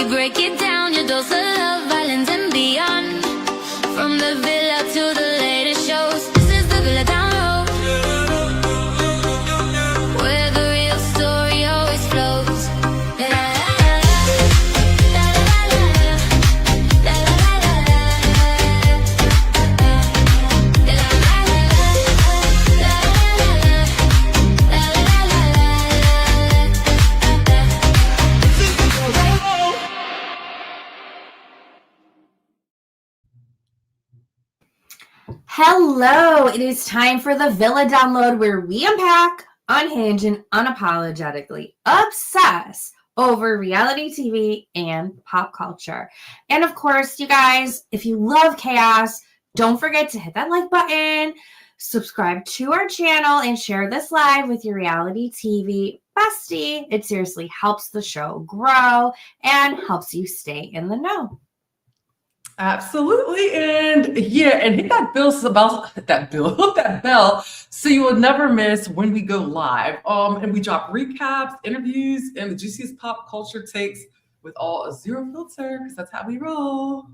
break it down, your dose of love, violence and beyond. From the villa to the latest shows, this is the Villa down low, where the real story always flows. La, la, la, la, la, la, la, Hello, it is time for the Villa Download, where we unpack, unhinge, and unapologetically obsess over reality TV and pop culture. And of course, you guys, if you love chaos, don't forget to hit that like button, subscribe to our channel, and share this live with your reality TV bestie. It seriously helps the show grow and helps you stay in the know. Absolutely. And yeah, and hit that bell so you will never miss when we go live. And we drop recaps, interviews, and the juiciest pop culture takes with all a zero filter, because that's how we roll.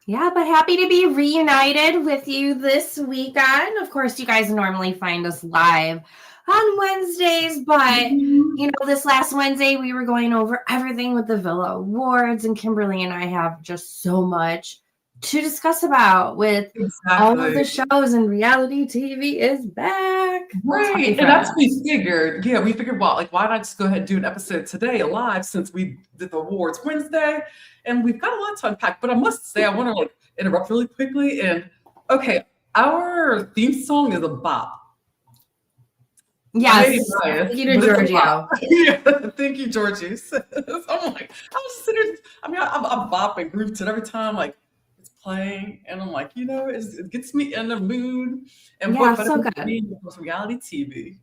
Yeah, but happy to be reunited with you this weekend. Of course, you guys normally find us live on Wednesdays, but you know, this last Wednesday we were going over everything with the Villa Awards, and Kimberly and I have just so much to discuss about with all of the shows, and reality TV is back. Right. And that's what we figured. Yeah, we figured, well, like, why not just go ahead and do an episode today live, since we did the awards Wednesday, and we've got a lot to unpack. But I must say, I want to interrupt really quickly. And okay, our theme song is a bop. Yes, thank you to Giorgio. Yeah, thank you, Georgie. So I'm like, I'm sitting, I'm bopping, groove to it every time, like, it's playing, and I'm like, you know, it gets me in the mood. And yeah, so good. Reality TV.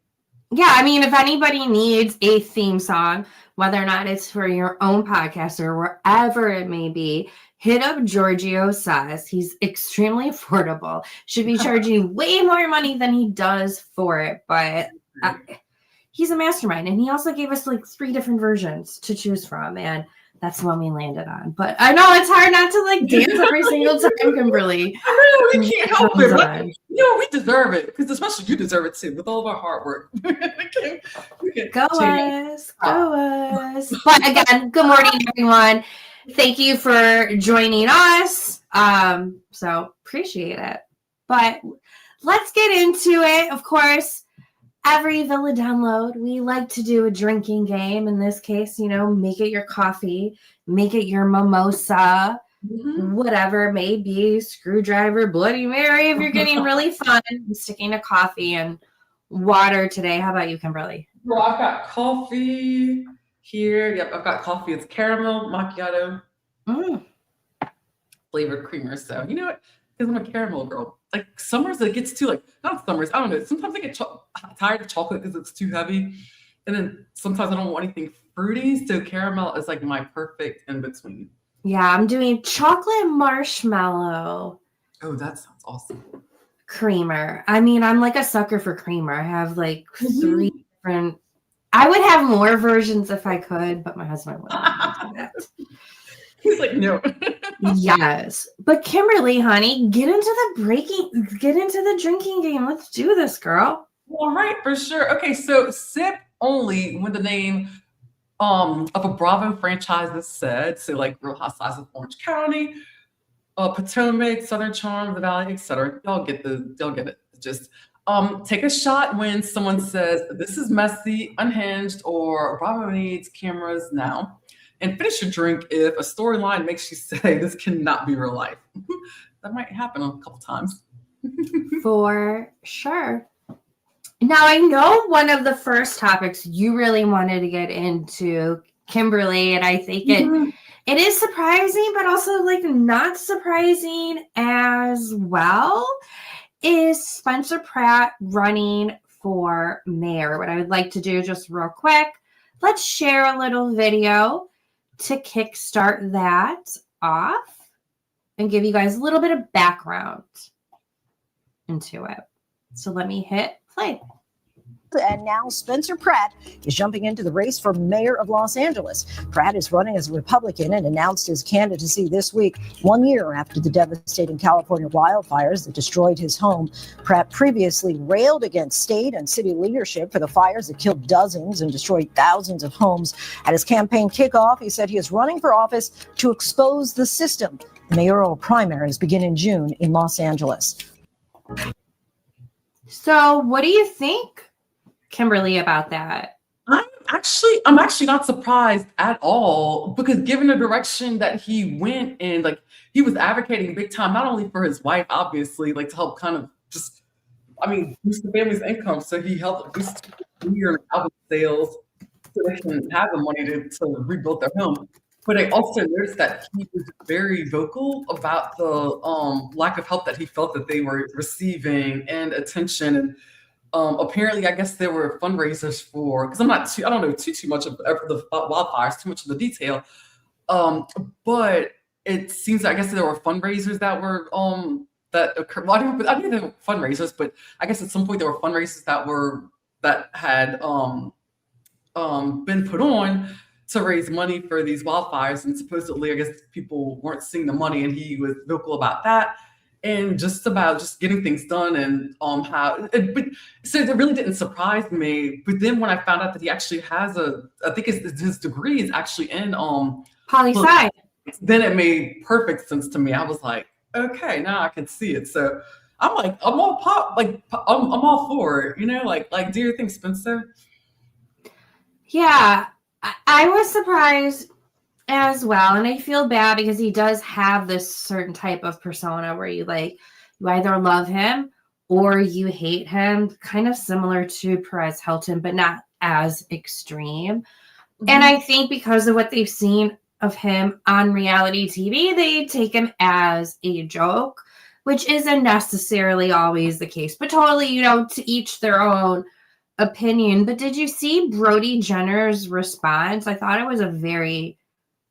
Yeah, I mean, if anybody needs a theme song, whether or not it's for your own podcast or wherever it may be, hit up Giorgio Says. He's extremely affordable. Should be charging way more money than he does for it, but he's a mastermind, and he also gave us like 3 different versions to choose from, and that's the one we landed on. But I know it's hard not to like dance every single time, Kimberly. I know, we can't help it. But, you know, we deserve it, because especially you deserve it too, with all of our hard work. Go us. But again, good morning, everyone. Thank you for joining us. So appreciate it. But let's get into it. Of course, every Villa Download, we like to do a drinking game. In this case, you know, make it your coffee, make it your mimosa, whatever it may be, screwdriver, Bloody Mary, if you're getting really fun. I'm sticking to coffee and water today. How about you, Kimberly? Well, I've got coffee here. Yep, I've got coffee. It's caramel macchiato flavored creamer. So, you know what? Because I'm a caramel girl. Like, summers, it gets too, like, not summers, I don't know. Sometimes I get tired of chocolate because it's too heavy. And then sometimes I don't want anything fruity. So caramel is like my perfect in between. Yeah, I'm doing chocolate marshmallow. Oh, that sounds awesome. Creamer. I mean, I'm like a sucker for creamer. I have like 3 different. I would have more versions if I could, but my husband wouldn't do that. He's like, no. Yes. But Kimberly, honey, get into the drinking game. Let's do this, girl. All right, for sure. Okay, so sip only when the name of a Bravo franchise is said. So like Real Housewives of Orange County, Potomac, Southern Charm, The Valley, etc. Y'all get it. Just take a shot when someone says this is messy, unhinged, or Bravo needs cameras now. And finish your drink if a storyline makes you say this cannot be real life. That might happen a couple times. For sure. Now, I know one of the first topics you really wanted to get into, Kimberly, and I think it is surprising, but also like not surprising as well, is Spencer Pratt running for mayor. What I would like to do just real quick, let's share a little video to kickstart that off and give you guys a little bit of background into it. So let me hit play. and now Spencer Pratt is jumping into the race for mayor of Los Angeles. Pratt is running as a Republican and announced his candidacy this week, 1 year after the devastating California wildfires that destroyed his home. Pratt previously railed against state and city leadership for the fires that killed dozens and destroyed thousands of homes. At his campaign kickoff, he said he is running for office to expose the system. Mayoral primaries begin in June in Los Angeles. So what do you think, Kimberly, about that? I'm actually not surprised at all, because given the direction that he went in, like he was advocating big time, not only for his wife, obviously, like to help kind of just, boost the family's income. So he helped boost your album sales so they can have the money to rebuild their home. But I also noticed that he was very vocal about the lack of help that he felt that they were receiving and attention. And apparently, I guess there were fundraisers for, because I don't know too much of the wildfires, too much of the detail. But it seems, I guess there were fundraisers that were that occurred. Well, I didn't know fundraisers, but I guess at some point there were fundraisers that had been put on to raise money for these wildfires, and supposedly, I guess people weren't seeing the money, and he was vocal about that, and just about just getting things done, and but so it really didn't surprise me. But then when I found out that he actually has I think his degree is actually in Poli-sci. then it made perfect sense to me. I was like, okay, now I can see it. So I'm like, I'm all for it, like do your thing, Spencer. Yeah, I was surprised as well, and I feel bad because he does have this certain type of persona where you either love him or you hate him, kind of similar to Perez Hilton, but not as extreme. Mm-hmm. And I think because of what they've seen of him on reality TV, they take him as a joke, which isn't necessarily always the case, but totally, to each their own opinion. But did you see Brody Jenner's response? I thought it was a very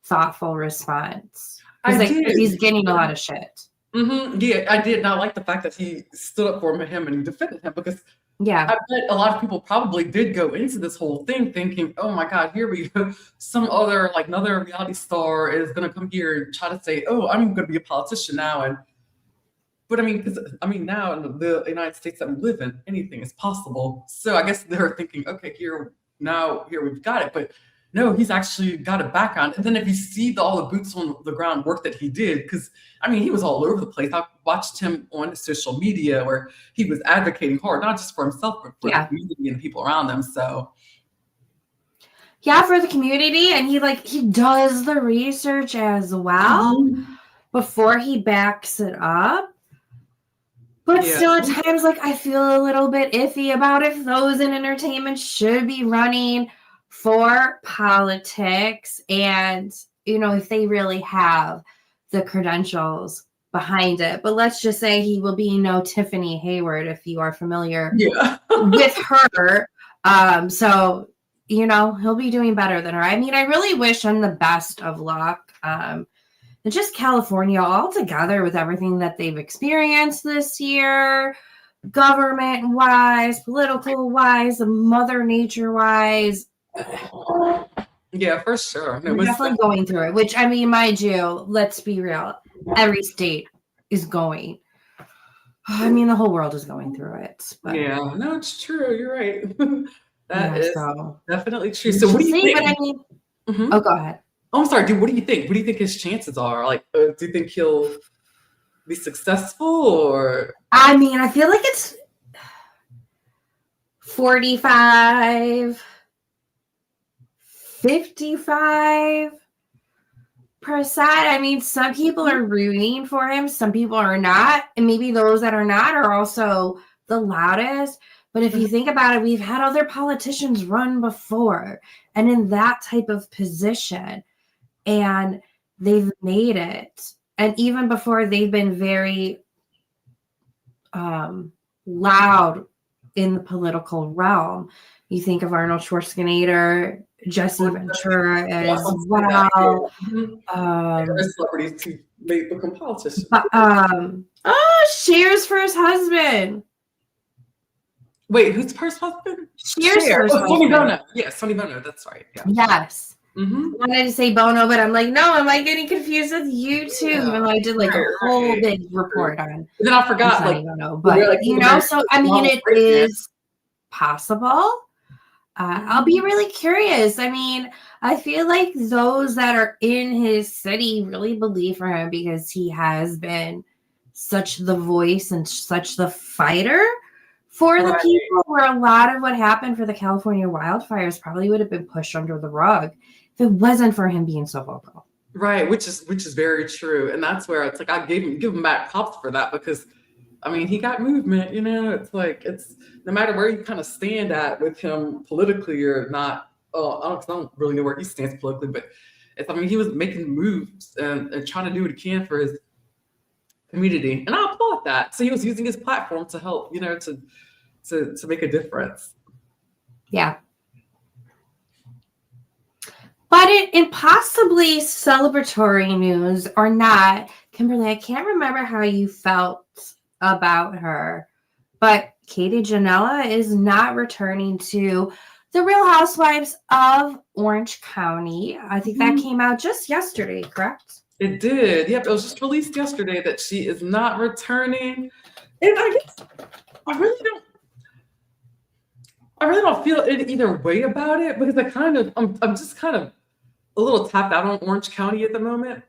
thoughtful response. He's getting a lot of shit. Mm-hmm. Yeah, I did not like the fact that he stood up for him and he defended him, because yeah, I bet a lot of people probably did go into this whole thing thinking, oh my God, here we go. Some other, another reality star is going to come here and try to say, oh, I'm going to be a politician now. But now in the United States that we live in, anything is possible. So I guess they're thinking, okay, here we've got it. But no, he's actually got it back on. And then if you see all the boots on the ground work that he did, because he was all over the place. I watched him on social media where he was advocating hard, not just for himself, but for the community and the people around them. So yeah, for the community, and he does the research as well before he backs it up. But still, at times, I feel a little bit iffy about if those in entertainment should be running for politics, and, if they really have the credentials behind it. But let's just say he will be no Tiffany Hayward, if you are familiar with her. So, he'll be doing better than her. I really wish him the best of luck. And just California altogether with everything that they've experienced this year, government-wise, political-wise, Mother Nature-wise. Yeah, for sure. We're definitely going through it, which, mind you, let's be real. Every state is going. The whole world is going through it. But. Yeah, no, it's true. You're right. That is definitely true. So what do you think? Oh, go ahead. Oh, I'm sorry, dude. What do you think? What do you think his chances are? Do you think he'll be successful, or? I feel like it's 45, 55%. Some people are rooting for him, some people are not, and maybe those that are not are also the loudest. But if you think about it, we've had other politicians run before, and in that type of position. And they've made it. And even before, they've been very loud in the political realm. You think of Arnold Schwarzenegger, Jesse Ventura as well. Celebrities who may become politicians. Cheers for his husband. Wait, who's the first husband? Cher's Cher. first Sonny husband. Bono. Yeah, Sonny Bono. That's right. Yeah. Yes. Mm-hmm. I wanted to say Bono, but I'm like, no, am I getting confused with you too? Yeah. Even though I did like a Right, whole right. big report on And then I forgot, Sonny like, Bono. we're, But like, you know, so I mean, Mom it Breakman. is possible. I'll be really curious. I mean, I feel like those that are in his city really believe for him because he has been such the voice and such the fighter for the Right. people, where a lot of what happened for the California wildfires probably would have been pushed under the rug if it wasn't for him being so vocal. Right, which is very true, and that's where it's like I give him back props for that, because I mean he got movement. You know, it's like it's no matter where you kind of stand at with him politically or not. I don't really know where he stands politically, but I mean he was making moves and trying to do what he can for his community, and I applaud that. So he was using his platform to help, you know, to make a difference. Yeah. But in possibly celebratory news or not, Kimberly, I can't remember how you felt about her, but Katie Janela is not returning to the Real Housewives of Orange County. I think that came out just yesterday, correct? It did. Yep, it was just released yesterday that she is not returning, and I guess I really don't feel it either way about it, because I'm just kind of a little tapped out on Orange County at the moment.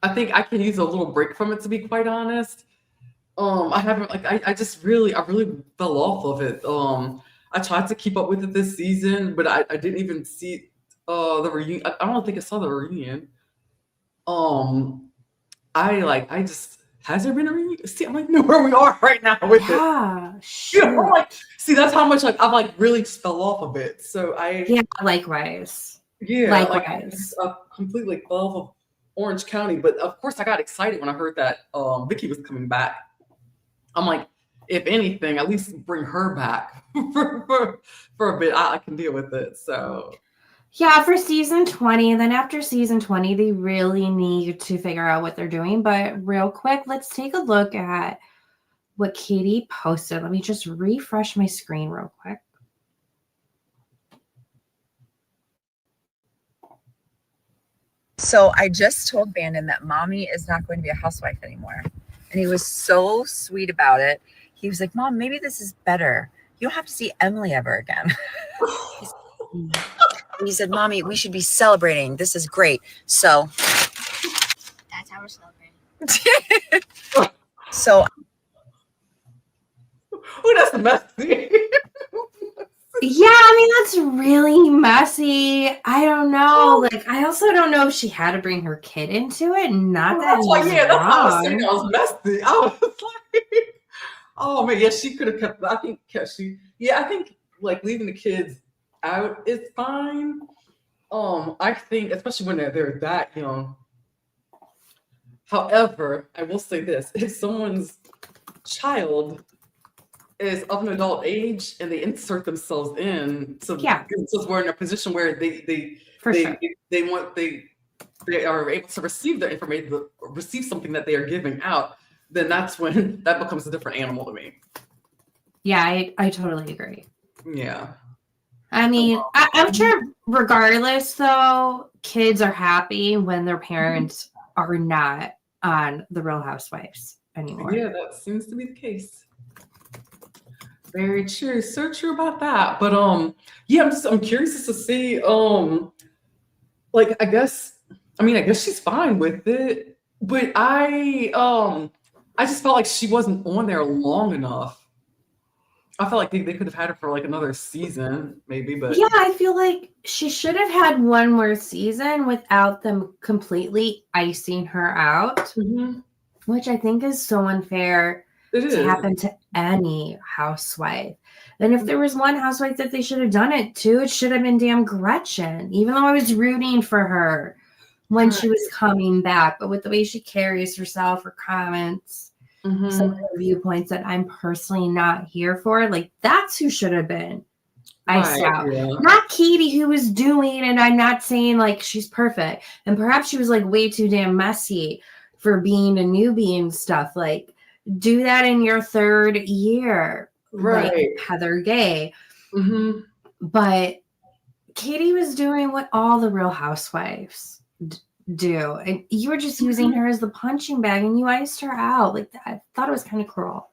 I think I can use a little break from it, to be quite honest. I haven't I really fell off of it. I tried to keep up with it this season, but I didn't even see the reunion. I don't think I saw the reunion. I just has there been a reunion? See, I'm like, know where we are right now with it. Yeah, You know, sure. I'm like, see, that's how much like I've like really just fell off of it. So Yeah, likewise. like I Likewise. just completely fell off of Orange County. But of course, I got excited when I heard that Vicky was coming back. I'm like, if anything, at least bring her back for a bit. I can deal with it. So Yeah, for season 20. And then after season 20, they really need to figure out what they're doing. But real quick, let's take a look at what Katie posted. Let me just refresh my screen real quick. So I just told Bandon that mommy is not going to be a housewife anymore. And he was so sweet about it. He was like, Mom, maybe this is better. You don't have to see Emily ever again. He said, Mommy, we should be celebrating. This is great. So That's how we're celebrating. so oh, that's messy. Yeah, I mean, that's really messy. I don't know. Like, I also don't know if she had to bring her kid into it. Not that That's why, he's yeah, that's how I was saying wrong. I was messy. I was like, oh man, yeah, she could have kept. I think I think like leaving the kids out is fine. I think especially when they're that young. However, I will say this: if someone's child is of an adult age and they insert themselves in, so Yeah. we're in a position where they Sure. they are able to receive the information, receive something that they are giving out, then that's when that becomes a different animal to me. Yeah, I totally agree. Yeah. I mean, I'm sure regardless, though, kids are happy when their parents are not on the Real Housewives anymore. Yeah, that seems to be the case. Very true. So true about that. But yeah, I'm curious to see like I guess she's fine with it, but I just felt like she wasn't on there long enough. I felt like they could have had her for like another season, maybe, but Yeah, I feel like she should have had one more season without them completely icing her out, Mhm. which I think is so unfair It to is. happen to any housewife. And if there was one housewife that they should have done it to, it should have been damn Gretchen, even though I was rooting for her when she was coming back. But with the way she carries herself, her comments, Mhm. some of her viewpoints that I'm personally not here for, like that's who should have been iced Right, out. yeah. Not Katie, who was doing, and I'm not saying like she's perfect. And perhaps she was like way too damn messy for being a newbie and stuff. Like, do that in your third year. like Right. Heather Gay. Hmm. But Katie was doing what all the Real Housewives do. And you were just using her as the punching bag and you iced her out. Like, I thought it was kind of cruel.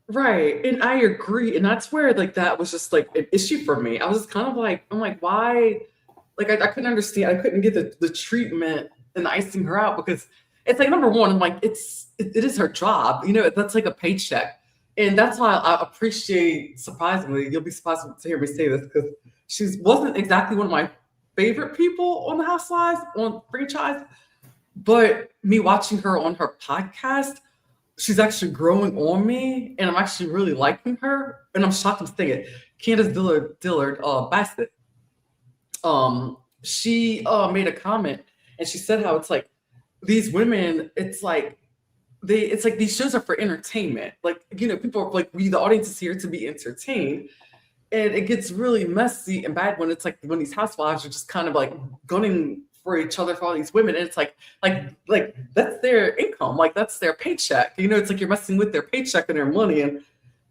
Right. And I agree. And that's where like that was just like an issue for me. I was kind of like, I'm like, why? Like I couldn't understand. I couldn't get the treatment and icing her out because it's like number one, I'm like, it is her job. You know, that's like a paycheck. And that's why I appreciate, surprisingly, you'll be surprised to hear me say this because she wasn't exactly one of my favorite people on the Housewives on franchise, but me watching her on her podcast, she's actually growing on me, and I'm actually really liking her. And I'm shocked I'm saying it. Candace Dillard Bassett, she made a comment, and she said how it's like these women, it's like these shows are for entertainment. Like, you know, people are like, the audience is here to be entertained. And it gets really messy and bad when it's like when these housewives are just kind of like gunning for each other for all these women. And it's like that's their income, like that's their paycheck. You know, it's like you're messing with their paycheck and their money, and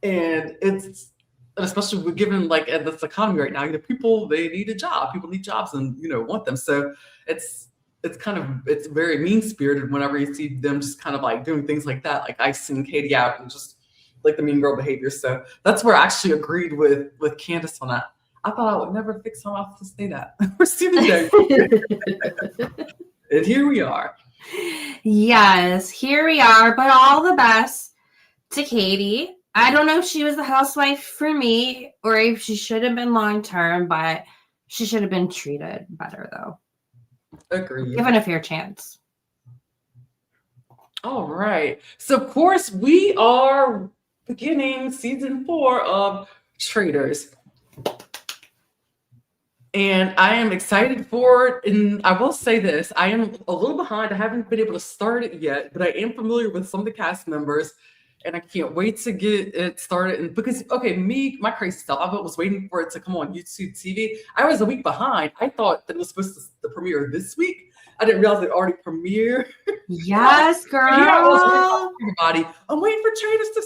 it's and especially with given like in this economy right now, you know, people they need a job, people need jobs and you know want them. So it's very mean spirited whenever you see them just kind of like doing things like that, like icing Katie out and just like the mean girl behavior. So that's where I actually agreed with Candace on that. I thought I would never fix someone else to say that. We're Stephen Day. And here we are. Yes, here we are. But all the best to Katie. I don't know if she was the housewife for me or if she should have been long term, but she should have been treated better though. Agreed. Given a fair chance. All right. So of course we are beginning season 4 of Traitors. And I am excited for it. And I will say this, I am a little behind. I haven't been able to start it yet, but I am familiar with some of the cast members. And I can't wait to get it started. And because, okay, my crazy self, I was waiting for it to come on YouTube TV. I was a week behind. I thought that it was supposed to premiere this week. I didn't realize it already premiered. Yes, girl. Here I was waiting for everybody. I'm waiting for Traitors to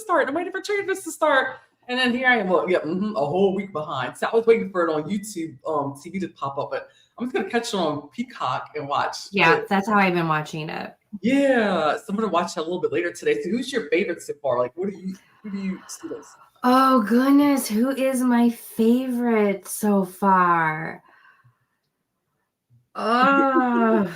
start. And then here I am, a whole week behind. So I was waiting for it on YouTube TV to pop up, but I'm just gonna catch it on Peacock and watch. Yeah, that's how I've been watching it. Yeah, so I'm gonna watch that a little bit later today. So who's your favorite so far? Like, who do you see this? Oh goodness, who is my favorite so far? Oh,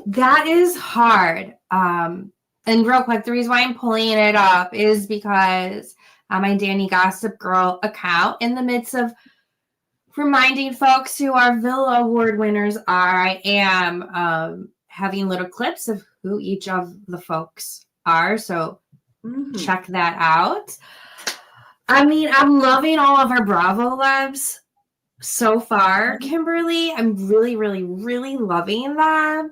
that is hard. And real quick, the reason why I'm pulling it up is because my Danny Gossip Girl account, in the midst of reminding folks who our Villa Award winners are, I am having little clips of who each of the folks are. So check that out. I mean, I'm loving all of our Bravo labs so far, Kimberly. I'm really, really, really loving them.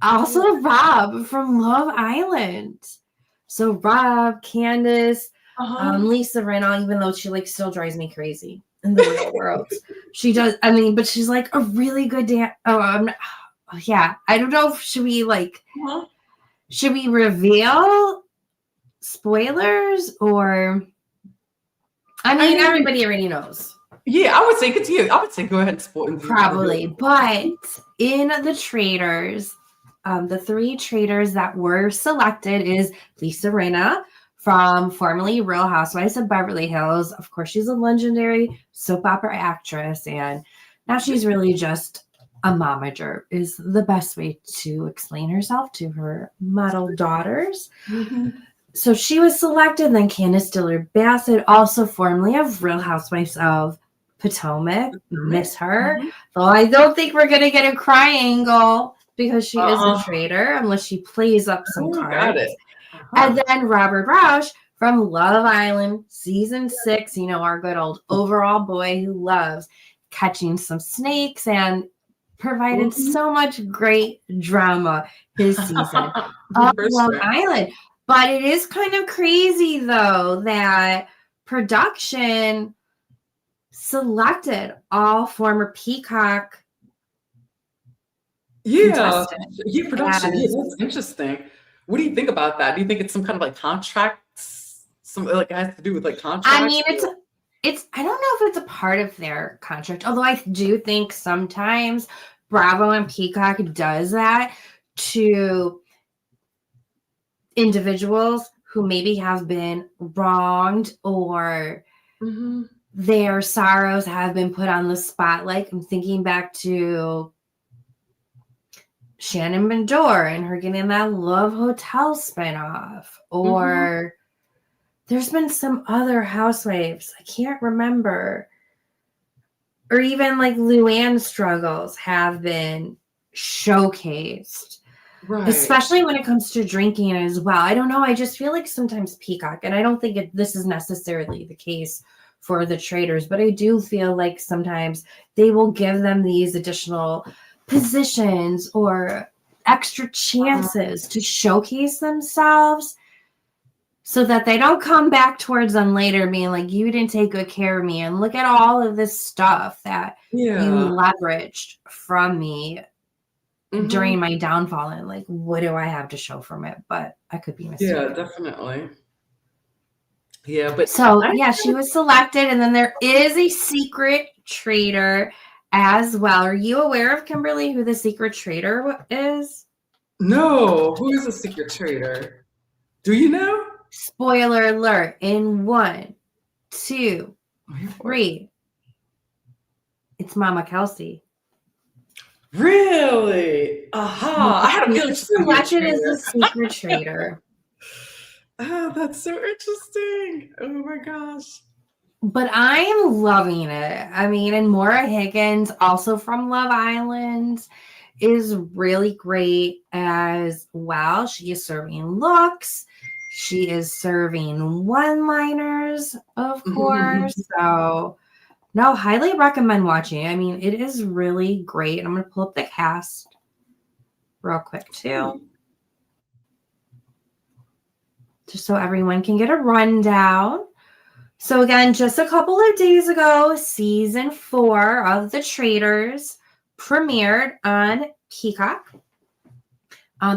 Also, Rob from Love Island. So Rob, Candace, Lisa Rinna, even though she like still drives me crazy in the real world. She does. I mean, but she's like a really good yeah. I don't know if should we reveal spoilers or? I mean, everybody already knows. Yeah, I would say continue. I would say go ahead and spoil. Probably, but in the Traitors, the 3 Traitors that were selected is Lisa Rinna from formerly Real Housewives of Beverly Hills. Of course, she's a legendary soap opera actress, and now she's really just a momager is the best way to explain herself to her model daughters. So she was selected. Then Candace Dillard Bassett, also formerly of Real Housewives of Potomac. Miss her. Though I don't think we're going to get a cry angle because she is a traitor unless she plays up some cards. Got it. And then Robert Rausch from Love Island, season 6, you know, our good old overall boy who loves catching some snakes and provided so much great drama this season of Love Island. But it is kind of crazy, though, that production selected all former Peacock. Production. Yeah, that's interesting. What do you think about that? Do you think it's some kind of like contract something like it has to do with like contracts? I mean, it's I don't know if it's a part of their contract, although I do think sometimes Bravo and Peacock does that to individuals who maybe have been wronged or their sorrows have been put on the spotlight. I'm thinking back to Shannon Bendor and her getting that Love Hotel spinoff, or there's been some other housewives I can't remember, or even like Luann's struggles have been showcased, Right. especially when it comes to drinking as well. I don't know. I just feel like sometimes Peacock, and I don't think this is necessarily the case for the Traitors, but I do feel like sometimes they will give them these additional positions or extra chances to showcase themselves so that they don't come back towards them later being like, you didn't take good care of me, and look at all of this stuff that you leveraged from me during my downfall, and like, what do I have to show from it? But I could be mistaken. Yeah, definitely. Yeah, but so she was selected, and then there is a secret traitor as well. Are you aware of, Kimberly, who the secret traitor is? No, who is a secret traitor? Do you know? Spoiler alert in 1, 2, 3. It's Mama Kelsey. Really? Aha! I had a feeling she's selected as the secret traitor. Oh, that's so interesting. Oh my gosh. But I am loving it. I mean, and Maura Higgins, also from Love Island, is really great as well. She is serving looks. She is serving one-liners, of course. So, no, highly recommend watching. I mean, it is really great. I'm going to pull up the cast real quick, too. Just so everyone can get a rundown. So, again, just a couple of days ago, season 4 of The Traitors premiered on Peacock.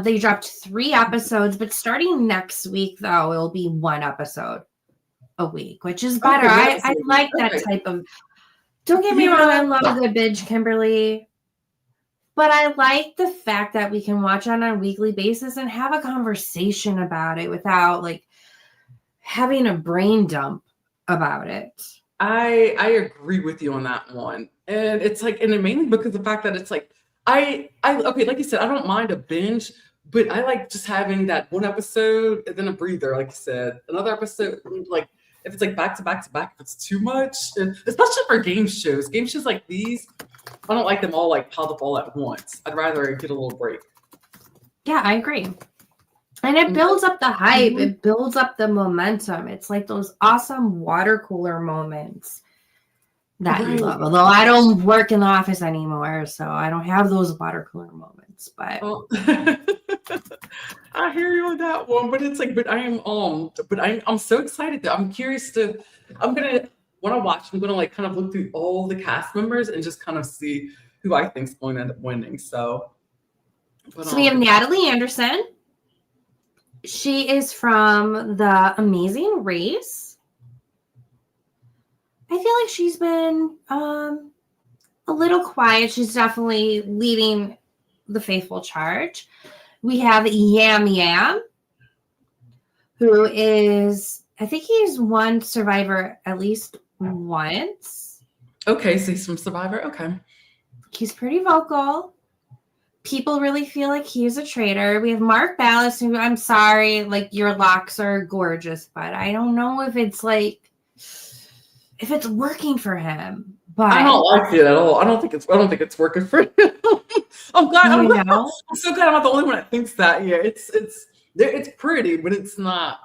They dropped 3 episodes, but starting next week, though, it'll be 1 episode a week, which is better. I like that type of... Don't get me wrong, I love a good binge, Kimberly. But I like the fact that we can watch on a weekly basis and have a conversation about it without, like, having a brain dump about it. I agree with you on that one. And it's like, and mainly because of the fact that it's like, okay, like you said, I don't mind a binge, but I like just having that 1 episode and then a breather, like you said. Another episode, like if it's like back to back to back, if it's too much, and especially for game shows like these, I don't like them all like piled up all at once. I'd rather get a little break. Yeah, I agree. And it builds up the hype. It builds up the momentum. It's like those awesome water cooler moments that you love. Although I don't work in the office anymore, so I don't have those water cooler moments. But I hear you on that one. But it's like, I'm so excited though. I'm curious to. When I watch, I'm gonna like kind of look through all the cast members and just kind of see who I think's going to end up winning. So we have Natalie Anderson. She is from The Amazing Race. I feel like she's been a little quiet. She's definitely leading the faithful charge. We have Yam Yam, who is, I think he's won Survivor at least once. Okay, so he's from Survivor. Okay. He's pretty vocal. People really feel like he's a traitor. We have Mark Ballas, who, I'm sorry, like, your locks are gorgeous, but I don't know if it's like, if it's working for him. But I don't like it at all. I don't think it's working for him. I'm glad. I'm so glad I'm not the only one that thinks that. Yeah, it's pretty, but it's not.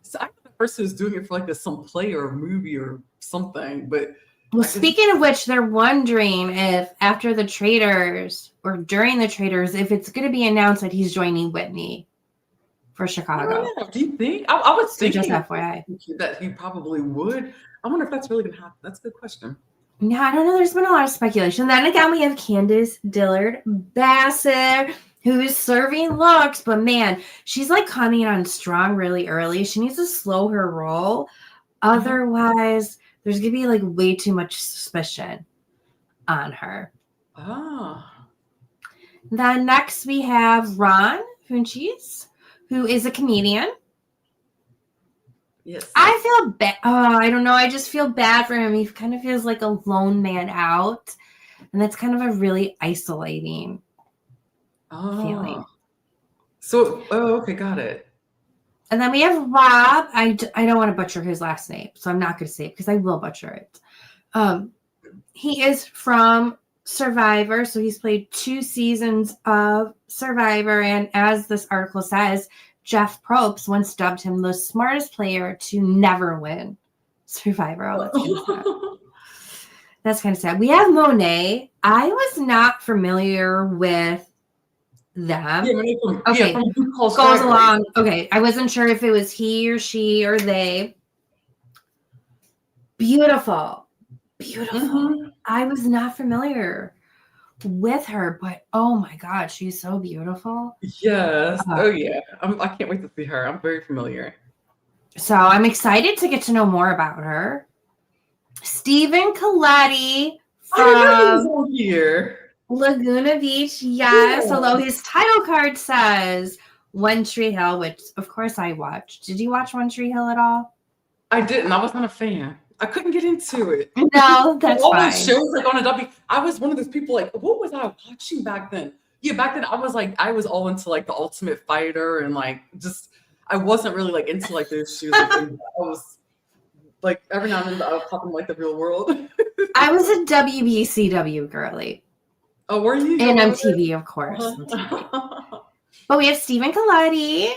So I think the person who's doing it for like some play or a movie or something. But well, speaking of which, they're wondering if after the Traitors or during the Traitors, if it's going to be announced that he's joining Whitney for Chicago. Yeah, do you think? I would think just FYI that he probably would. I wonder if that's really going to happen. That's a good question. Yeah, I don't know. There's been a lot of speculation. Then again, we have Candace Dillard Bassett, who is serving looks, but man, she's like coming on strong really early. She needs to slow her roll. Otherwise, there's going to be like way too much suspicion on her. Oh. Then next we have Ron Funches, who is a comedian. Yes. I feel bad. Oh, I don't know. I just feel bad for him. He kind of feels like a lone man out. And that's kind of a really isolating feeling. So, okay, got it. And then we have Rob. I don't want to butcher his last name, so I'm not going to say it because I will butcher it. He is from Survivor, so he's played 2 seasons of Survivor. And as this article says, Jeff Probst once dubbed him the smartest player to never win Survivor. Oh, that's kind of sad. We have Monet. I was not familiar with them. Okay, goes along. Okay, I wasn't sure if it was he or she or they. Beautiful. I was not familiar with her, but oh my God, she's so beautiful. Yes. Yeah. I can't wait to see her. I'm very familiar. So I'm excited to get to know more about her. Stephen Coletti from here. Laguna Beach. Yes, although his title card says One Tree Hill, which of course I watched. Did you watch One Tree Hill at all? I didn't. I was not a fan. I couldn't get into it. No, that's all fine. those shows like on a W. I was one of those people like, what was I watching back then? Yeah, back then I was all into like the Ultimate Fighter and like just I wasn't really like into like those shows. Like, I was like every now and then I was popping like the Real World. I was a WBCW girly. Oh, were you? And MTV, of course. But we have Stephen Coletti,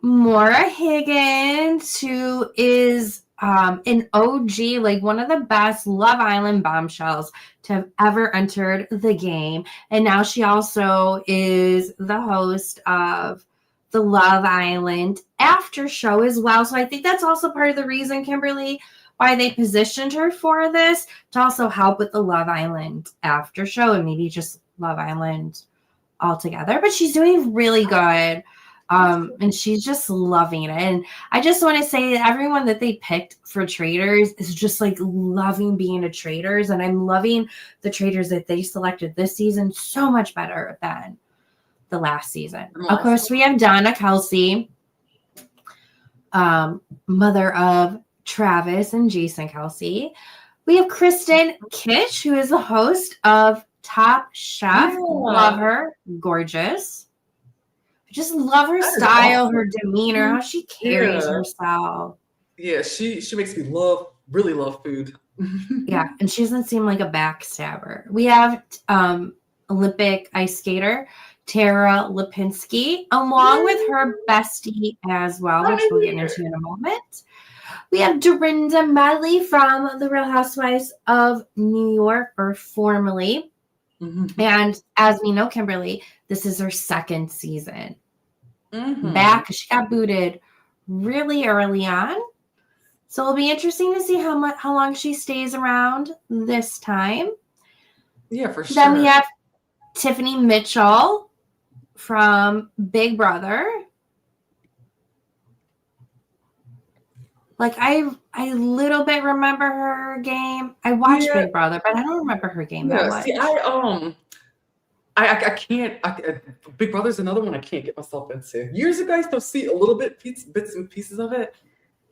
Maura Higgins, who is an OG, like one of the best Love Island bombshells to have ever entered the game. And now she also is the host of the Love Island after show as well. So I think that's also part of the reason, Kimberly, why they positioned her for this, to also help with the Love Island after show and maybe just Love Island altogether. But she's doing really good. And she's just loving it. And I just want to say that everyone that they picked for Traitors is just like loving being a Traitors. And I'm loving the Traitors that they selected this season so much better than the last season. Of course, we have Donna Kelsey, mother of Travis and Jason Kelsey. We have Kristen Kitsch, who is the host of Top Chef. Yeah. Love her. Gorgeous. Just love her style, her demeanor, how she carries herself. Yeah, she makes me really love food. Yeah, and she doesn't seem like a backstabber. We have Olympic ice skater Tara Lipinski, along with her bestie as well, which we'll get into in a moment. We have Dorinda Medley from the Real Housewives of New York, or formerly. Mm-hmm. And as we know, Kimberly, this is her 2nd season. Mm-hmm. Back. She got booted really early on. So it'll be interesting to see how long she stays around this time. Yeah, for sure. Then we have Tiffany Mitchell from Big Brother. Like I little bit remember her game. I watched Big Brother, but I don't remember her game that much. See, I can't. Big Brother's another one I can't get myself into. Years ago, I used to see a little bit, bits and pieces of it.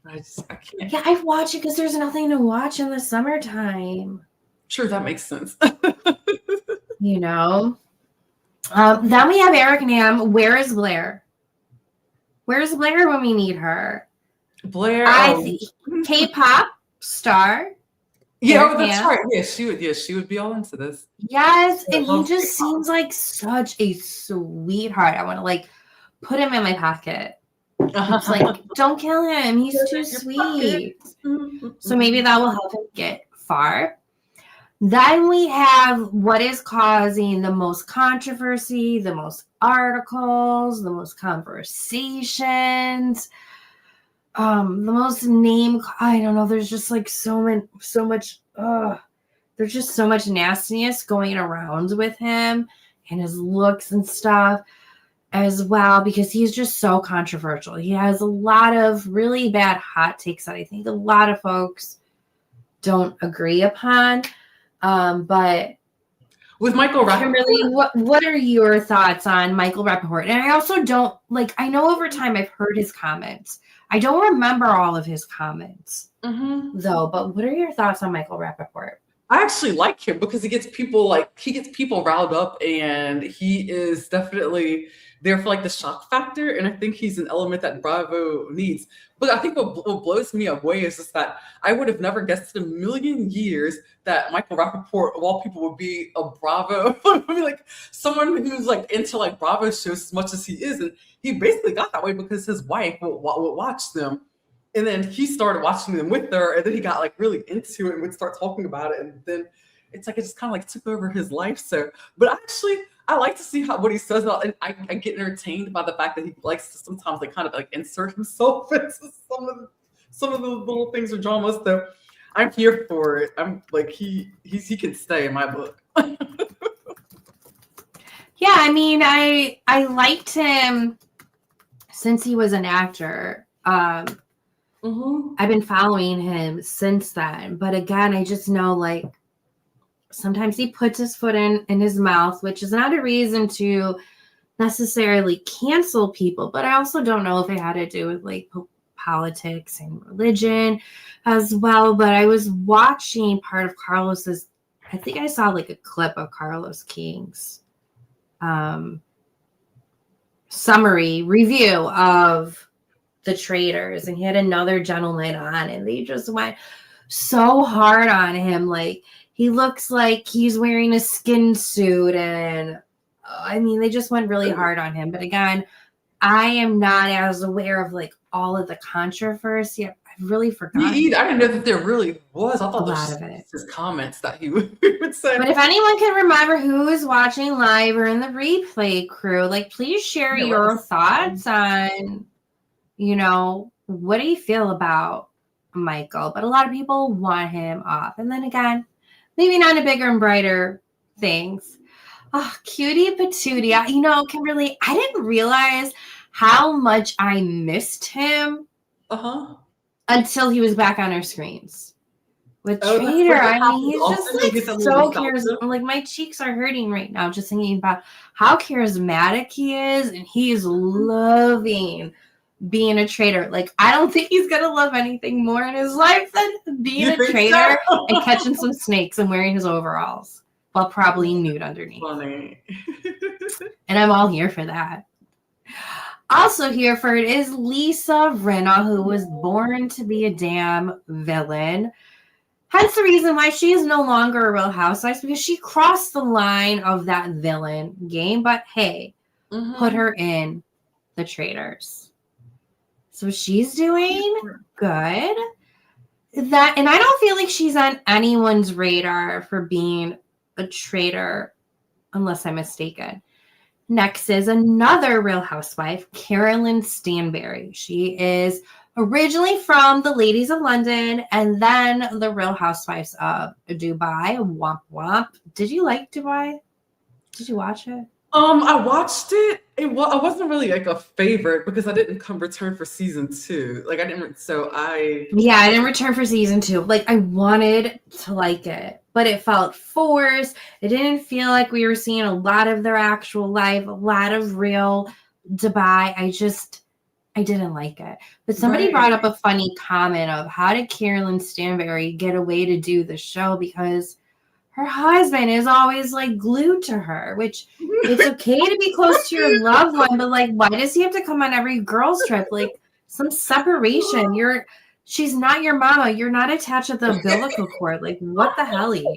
I can't. Yeah, I watch it because there's nothing to watch in the summertime. Sure, that makes sense. You know. Then we have Eric Nam. Where is Blair? Where's Blair when we need her? Blair, K-pop star. Yeah, that's right. Yeah, she would be all into this. Yes, and he just seems like such a sweetheart. I want to like put him in my pocket. It's like, don't kill him. He's too sweet. So maybe that will help him get far. Then we have what is causing the most controversy, the most articles, the most conversations. The most I don't know, there's just like there's just so much nastiness going around with him and his looks and stuff. as well because he's just so controversial. He has a lot of really bad hot takes that I think a lot of folks don't agree upon. But with Michael Rappaport. Kimberly, what are your thoughts on Michael Rappaport? And I also don't I know over time I've heard his comments. I don't remember all of his comments though, but what are your thoughts on Michael Rappaport? I actually like him because he gets people riled up, and he is definitely there for like the shock factor. And I think he's an element that Bravo needs. But I think what blows me away is just that I would have never guessed in a million years that Michael Rappaport, of all people, would be a Bravo, like someone who's like into like Bravo shows as much as he is. And he basically got that way because his wife would watch them. And then he started watching them with her, and then he got like really into it and would start talking about it. And then it's like it just kind of like took over his life. So, but actually, I like to see what he says about, and I get entertained by the fact that he likes to sometimes like kind of like insert himself into some of the little things or dramas. So I'm here for it. I'm like he can stay in my book. Yeah, I mean, I liked him since he was an actor. I've been following him since then, but again, I just know like sometimes he puts his foot in his mouth, which is not a reason to necessarily cancel people, but I also don't know if it had to do with like politics and religion as well. But I was watching part of Carlos's, I think I saw like a clip of Carlos King's summary review of the Traitors, and he had another gentleman on, and they just went so hard on him. Like he looks like he's wearing a skin suit, and I mean they just went really hard on him. But again, I am not as aware of like all of the controversy. I've really forgotten. I didn't know that there really was. I thought a lot of it. His comments that he would say. But if anyone can remember who is watching live or in the replay crew, like please share your thoughts on, what do you feel about Michael? But a lot of people want him off. And then again, maybe not a bigger and brighter things. Oh, cutie patootie. Kimberly, I didn't realize how much I missed him until he was back on our screens. With Traitor, I mean, he's just like so charismatic. Like my cheeks are hurting right now just thinking about how charismatic he is, and he is loving being a traitor. Like I don't think he's gonna love anything more in his life than being a traitor and catching some snakes and wearing his overalls while probably nude underneath. Funny. And I'm all here for that. Also here for it is Lisa Rinna, who was born to be a damn villain. Hence the reason why she is no longer a Real Housewives, because she crossed the line of that villain game. But hey, put her in the Traitors. So she's doing good. And I don't feel like she's on anyone's radar for being a traitor, unless I'm mistaken. Next is another Real Housewife, Carolyn Stanberry. She is originally from the Ladies of London and then the Real Housewives of Dubai. Womp womp. Did you like Dubai? Did you watch it? I watched it. I wasn't really like a favorite because I didn't return for season 2. Like I didn't. I didn't return for season 2. Like I wanted to like it, but it felt forced. It didn't feel like we were seeing a lot of their actual life, a lot of real Dubai. I didn't like it. But somebody brought up a funny comment of how did Carolyn Stanberry get away to do the show, because her husband is always like glued to her, which it's okay to be close to your loved one, but like, why does he have to come on every girls trip? Like some separation. She's not your mama. You're not attached to the umbilical cord. Like what the hell? He said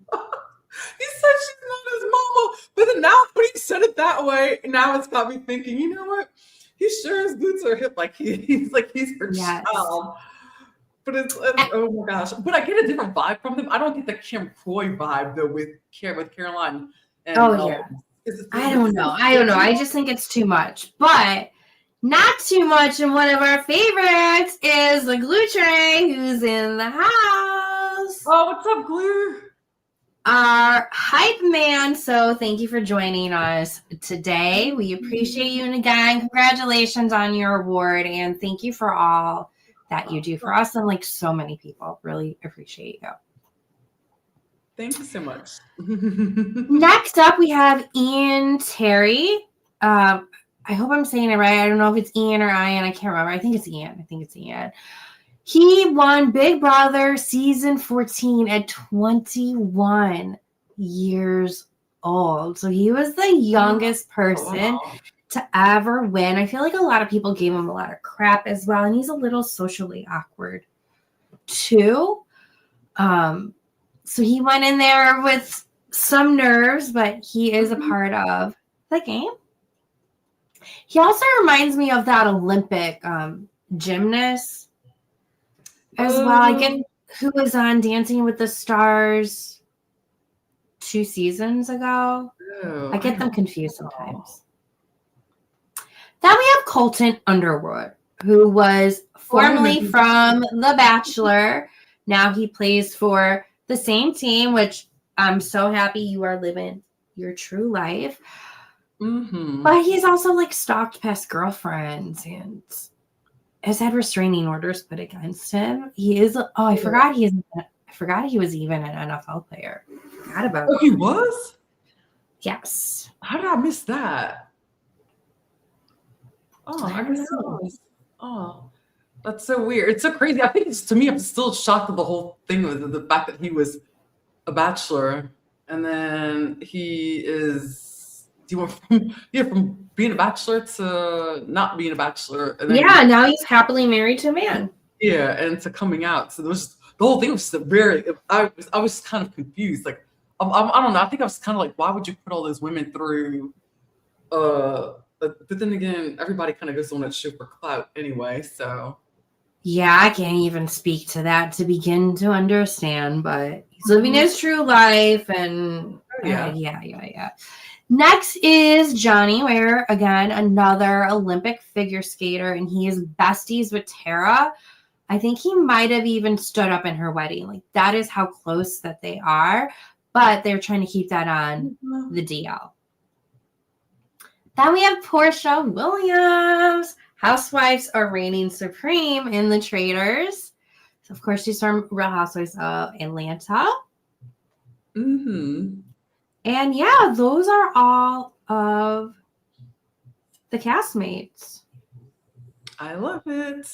she's not his mama, but then now when he said it that way, now it's got me thinking, you know what? He sure is glued to her hip, like he's her child. But it's oh my gosh! But I get a different vibe from them. I don't get the Kim Croy vibe though with Caroline. And, I don't know. I just think it's too much, but not too much. And one of our favorites is the Glue Tray, who's in the house. Oh, what's up, Glue? our hype man. So thank you for joining us today. We appreciate you. And again, congratulations on your award. And thank you for all that you do for us and like so many people. Really appreciate you. Thank you so much. Next up, we have Ian Terry. I hope I'm saying it right. I don't know if it's Ian or Ian. I can't remember. I think it's Ian. He won Big Brother season 14 at 21 years old. So he was the youngest person to ever win. I feel like a lot of people gave him a lot of crap as well. And he's a little socially awkward too. So he went in there with some nerves, but he is a part of the game. He also reminds me of that Olympic gymnast as well. I get who was on Dancing with the Stars 2 seasons ago. I get them confused sometimes. Then we have Colton Underwood, who was formerly from The Bachelor. Now he plays for the same team, which I'm so happy you are living your true life. But he's also like stalked past girlfriends and has had restraining orders put against him. He is. I forgot he was even an NFL player. Forgot about. Oh, he was? Yes. How did I miss that? Oh, I I don't didn't know. realize. Oh, that's so weird. It's so crazy. I think to me, I'm still shocked at the whole thing with the fact that he was a bachelor, and then he went from being a bachelor to not being a bachelor. And then now he's happily married to a man. Yeah, and to coming out. So there was the whole thing was very. I was kind of confused. Like I don't know. I think I was kind of like, why would you put all those women through? But then again, everybody kind of goes on that show for clout anyway. So yeah, I can't even speak to that to begin to understand. But he's living his true life, and yeah. Next is Johnny Ware, again, another Olympic figure skater, and he is besties with Tara. I think he might have even stood up in her wedding. Like, that is how close that they are, but they're trying to keep that on the DL. Then we have Portia Williams. Housewives are reigning supreme in the Traitors. So, of course, she's from Real Housewives of Atlanta. And yeah, those are all of the castmates. I love it.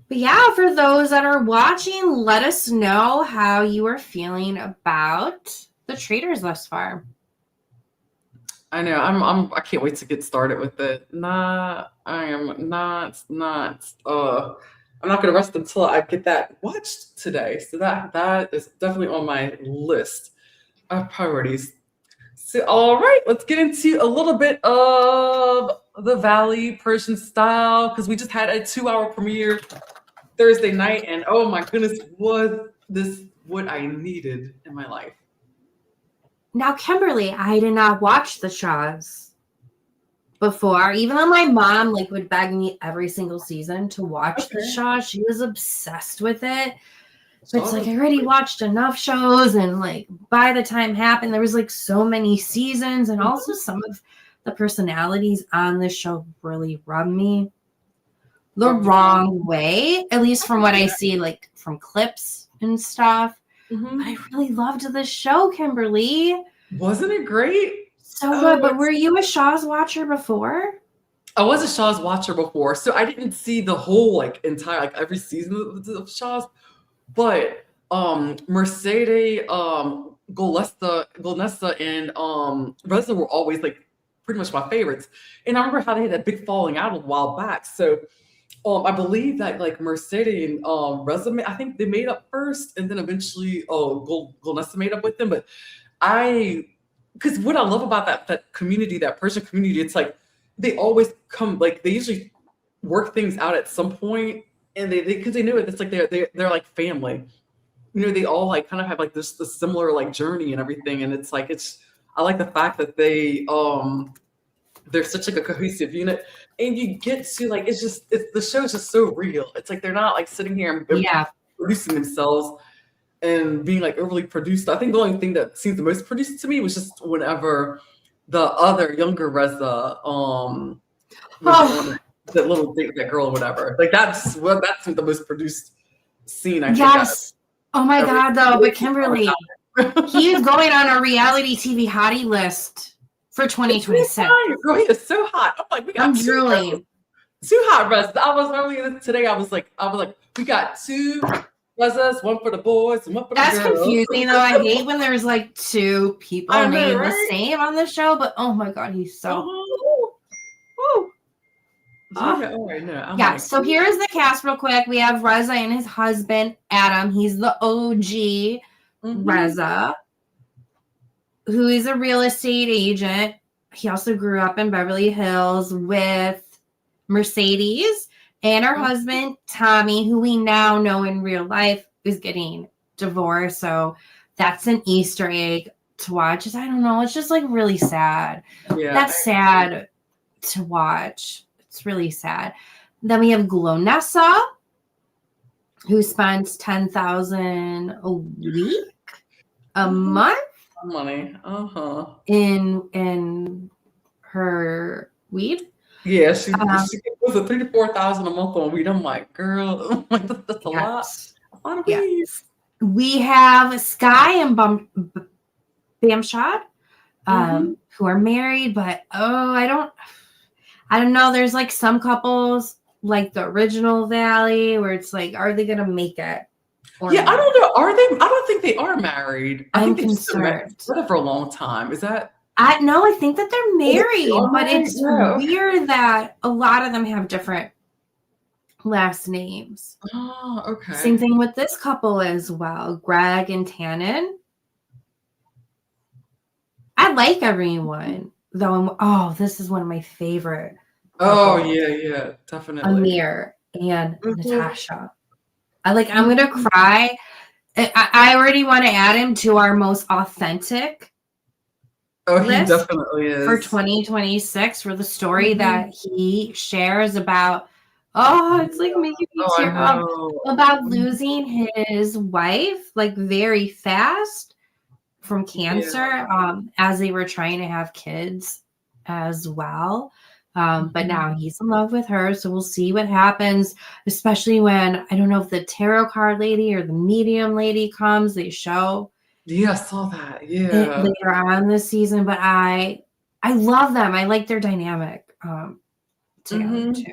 But yeah, for those that are watching, let us know how you are feeling about the Traitors thus far. I know. I can't wait to get started with it. I am not. I'm not gonna rest until I get that watched today. So that is definitely on my list of priorities. So all right, let's get into a little bit of the Valley Persian style, because we just had a 2-hour premiere Thursday night, and oh my goodness, was this what I needed in my life? Now, Kimberly, I did not watch the shows before. Even though my mom would beg me every single season to watch the show, she was obsessed with it. But it's I already watched enough shows, and by the time it happened, there was so many seasons, and also some of the personalities on this show really rubbed me the wrong way, at least from what I see from clips and stuff. But I really loved this show, Kimberly. Wasn't it great? So good. But were you a Shaw's watcher before? I was a Shaw's watcher before, so I didn't see the whole entire every season of Shaw's. But Mercedes, Golnesta, and Reza were always pretty much my favorites. And I remember how they had that big falling out a while back. So I believe that Mercedes and Reza, I think they made up first, and then eventually Golnesta made up with them. But because what I love about that community, that Persian community, it's they always come, they usually work things out at some point. And they because they knew it, it's they're like family, they all kind of have this similar journey and everything, and it's I like the fact that they're such a cohesive unit, and you get to the show is just so real. It's they're not sitting here and producing themselves. and being like overly produced. I think the only thing that seemed the most produced to me was just whenever the other younger Reza was on that little date with that girl or whatever. Like that's what that seemed the most produced scene I think. Yes. Oh my Every- God, though. But Kimberly, he is going on a reality TV hottie list for 2026. Girl, he is so hot. I'm like, we got I'm two drooling. hot Rezas. I was earlier today. I was like, we got two Rezas, one for the boys and one for the That's girls. confusing, though. I hate when there's like two people I know, named right? the same on the show, but oh my God, he's so. Woo. All right, no, I'm Yeah, like, so here's the cast real quick. We have Reza and his husband, Adam. He's the OG Reza, who is a real estate agent. He also grew up in Beverly Hills with Mercedes and her husband, Tommy, who we now know in real life is getting divorced. So that's an Easter egg to watch. I don't know. It's just like really sad. Yeah, That's sad to watch. It's really sad. Then we have Glonessa, who spends $10,000 a week, a month money. in her weed. Yeah, she was a 3,000 to 4,000 a month on weed. I'm like, girl, I'm like, that's a lot. A lot of weed. Yes. We have Sky and Bamshad, who are married, but I don't know. There's like some couples like the original Valley where it's like, are they gonna make it? Yeah, I don't know. Are they? I don't think they are married. I I'm think they've just been concerned. together for a long time. Is that? I think that they're married, are but married? it's Yeah. weird that a lot of them have different last names. Oh, okay. Same thing with this couple as well, Greg and Tannen. I like everyone, though. This is one of my favorite. Oh, yeah, definitely. Amir and Natasha. I'm gonna cry. I already want to add him to our most authentic Oh, he list definitely is. for 2026 for the story that he shares about. It's like making me tear up about losing his wife like very fast from cancer as they were trying to have kids as well. But now he's in love with her, so we'll see what happens, especially when I don't know if the tarot card lady or the medium lady comes. They show Yeah, I saw that. it Yeah. later on this season, but I love them. I like their dynamic together too.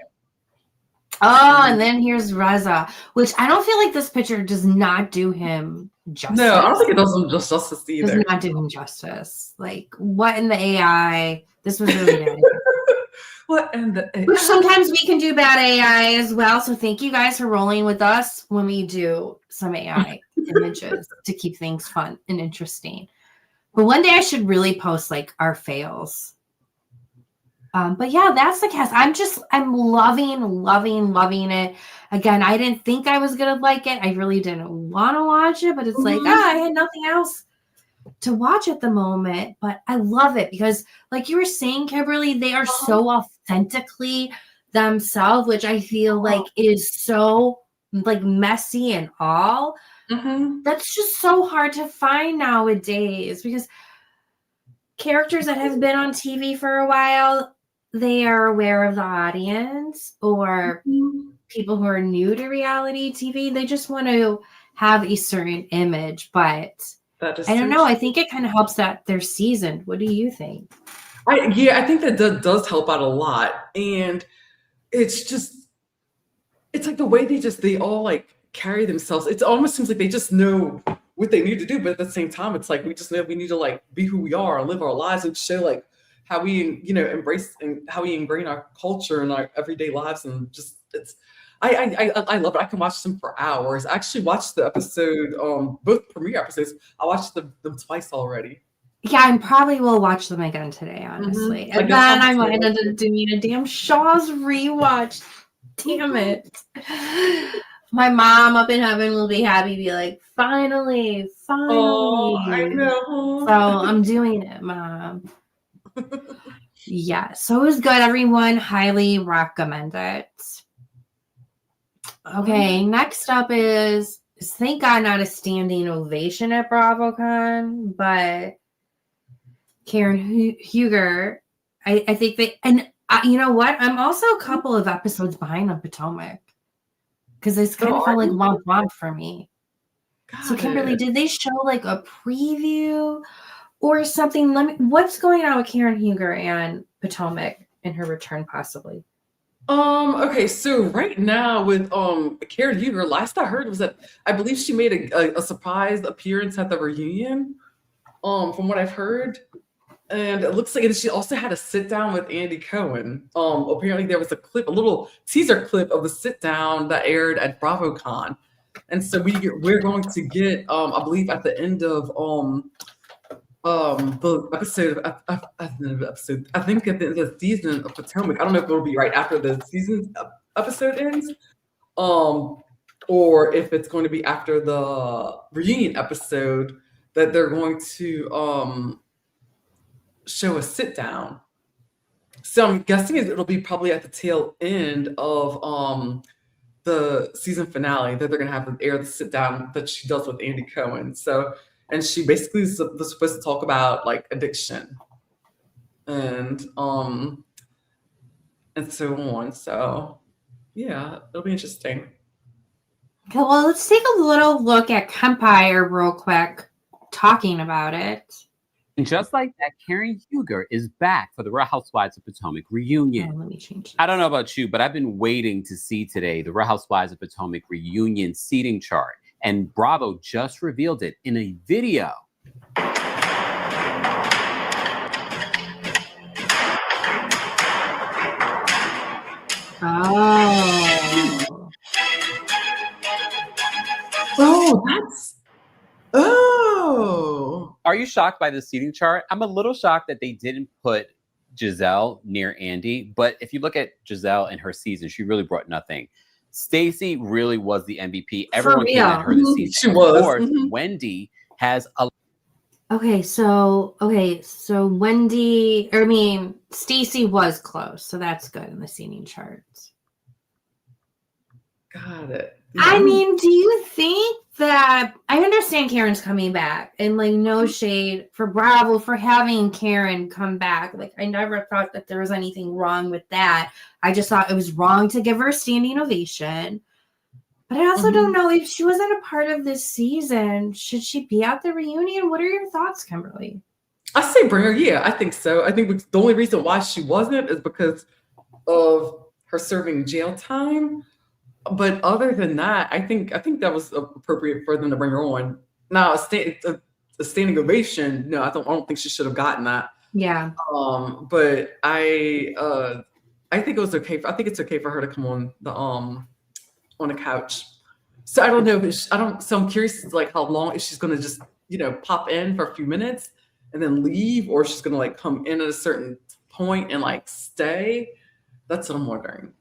And then here's Reza, which I don't feel like this picture does not do him justice. No, I don't think it does him justice either. Does not do him justice. Like, what in the AI? This was really bad. What in the? Which sometimes we can do bad AI as well. So thank you guys for rolling with us when we do some AI images to keep things fun and interesting. But one day I should really post like our fails. But yeah, that's the cast. I'm loving it. Again, I didn't think I was gonna like it. I really didn't want to watch it, but it's like, I had nothing else to watch at the moment. But I love it because, like you were saying, Kimberly, they are so authentically themselves, which I feel like is so like messy and all. That's just so hard to find nowadays because characters that have been on TV for a while, they are aware of the audience or people who are new to reality TV. They just want to have a certain image, but I don't know. I think it kind of helps that they're seasoned. What do you think? I think that does help out a lot. And it's like the way they all like carry themselves. It almost seems like they just know what they need to do, but at the same time, it's like we just know we need to like be who we are and live our lives and show like how we embrace and how we ingrain our culture in our everyday lives. And just I love it. I can watch them for hours. I actually watched the episode, both premiere episodes. I watched them twice already. Yeah, I probably will watch them again today, honestly. Like, And then I might end up doing a damn Shaw's rewatch. Damn it. My mom up in heaven will be happy, be like, finally. Oh, I know. So I'm doing it, Mom. Yeah, so it was good. Everyone highly recommend it. Okay, next up is thank God not a standing ovation at BravoCon, but Karen Huger, I think that, and you know what? I'm also a couple of episodes behind on Potomac because it's kind of felt like womp womp for me. So Kimberly, did they show like a preview or something? What's going on with Karen Huger and Potomac in her return, possibly? Okay, so right now with Karen Huger, last I heard was that I believe she made a surprise appearance at the reunion. From what I've heard. And it looks like she also had a sit down with Andy Cohen. Apparently there was a little teaser clip of a sit down that aired at BravoCon. And so we're going to get, I believe at the end of the episode, I think at the end of the season of Potomac, I don't know if it'll be right after the season episode ends, or if it's going to be after the reunion episode that they're going to show a sit down. So I'm guessing it'll be probably at the tail end of the season finale that they're gonna have to air the sit down that she does with Andy Cohen. So, and she basically is supposed to talk about like addiction and so on. So yeah, it'll be interesting. Okay, well, let's take a little look at Kempire real quick, talking about it. And just like that, Karen Huger is back for the Real Housewives of Potomac reunion. Oh, let me change. I don't know about you, but I've been waiting to see today the Real Housewives of Potomac reunion seating chart. And Bravo just revealed it in a video. Oh. Oh, that's. Oh. Are you shocked by the seating chart? I'm a little shocked that they didn't put Giselle near Andy. But if you look at Giselle and her season, she really brought nothing. Stacey really was the MVP. Everyone came at her this season. She was. Of course, Wendy has a. Okay, so Stacey was close, so that's good in the seating charts. Got it. I mean, do you think that I understand Karen's coming back and like no shade for Bravo for having Karen come back? Like I never thought that there was anything wrong with that. I just thought it was wrong to give her a standing ovation. But I also don't know if she wasn't a part of this season. Should she be at the reunion? What are your thoughts, Kimberly? I say bring her. Yeah, I think so. I think the only reason why she wasn't is because of her serving jail time. But other than that, I think that was appropriate for them to bring her on. Now, a standing ovation, no, I don't think she should have gotten that. Yeah. But I think it was okay. I think it's okay for her to come on the couch. So I don't know if so I'm curious like how long if she's gonna just pop in for a few minutes and then leave, or she's gonna like come in at a certain point and like stay. That's what I'm wondering.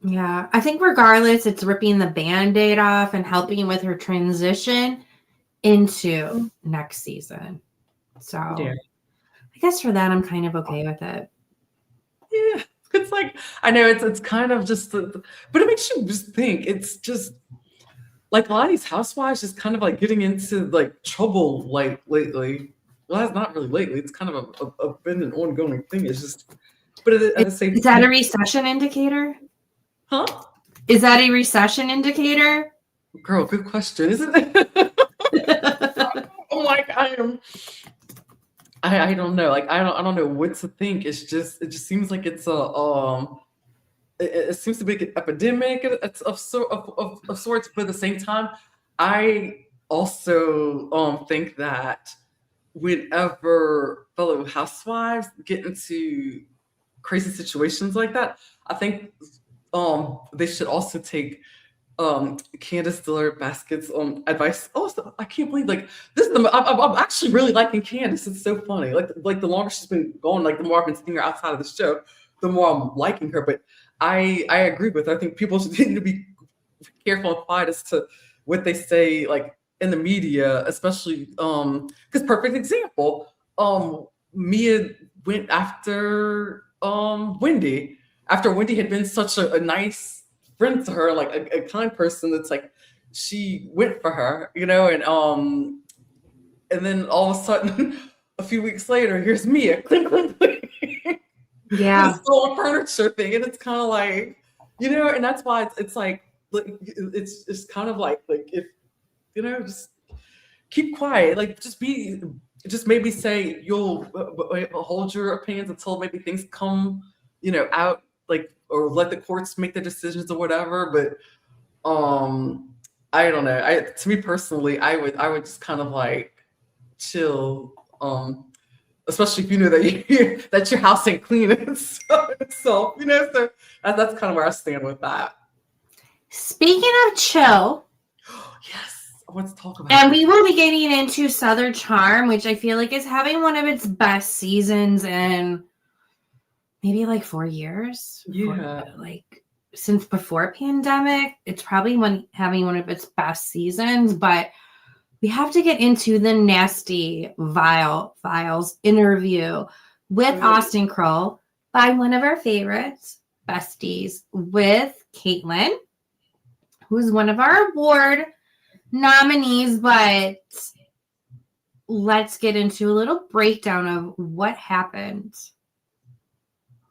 Yeah, I think regardless, it's ripping the Band-Aid off and helping with her transition into next season. So Yeah. I guess for that, I'm kind of okay with it. Yeah, it's like I know it's kind of just, but it makes you just think. It's just like a lot of these housewives just kind of like getting into like trouble like lately. Well, that's not really lately. It's kind of been an ongoing thing. It's just, but at the same time, Is that a recession indicator? Huh? Is that a recession indicator? Girl, good question, isn't it? Oh my God, I don't know. Like I don't know what to think. It just seems like it's it seems to be an epidemic of sorts. But at the same time, I also think that whenever fellow housewives get into crazy situations like that, I think they should also take Candace Diller Baskett's advice. Also, I can't believe like this. I'm actually really liking Candace. It's so funny. Like the longer she's been going, like the more I've been seeing her outside of the show, the more I'm liking her. But I agree with her. I think people should need to be careful and quiet as to what they say, like in the media, especially because perfect example, Mia went after Wendy. After Wendy had been such a nice friend to her, like a kind person, that's like she went for her, and then all of a sudden, a few weeks later, here's Mia, clink, clink, clink. Yeah. This stolen furniture thing, and it's kind of like, and that's why it's like it's kind of like if just keep quiet, like just maybe say you'll hold your opinions until maybe things come out, like, or let the courts make the decisions or whatever. But I don't know. To me personally, I would just kind of like chill. Especially if you know that that your house ain't clean itself. So that's kind of where I stand with that. Speaking of chill, Yes, I want to talk about and it. we will be getting into Southern Charm, which I feel like is having one of its best seasons in maybe like 4 years. Yeah. Like since before pandemic, it's probably having one of its best seasons, but we have to get into the nasty Files interview with Austin Kroll by one of our favorites, besties, with Caitlin, who's one of our award nominees. But let's get into a little breakdown of what happened.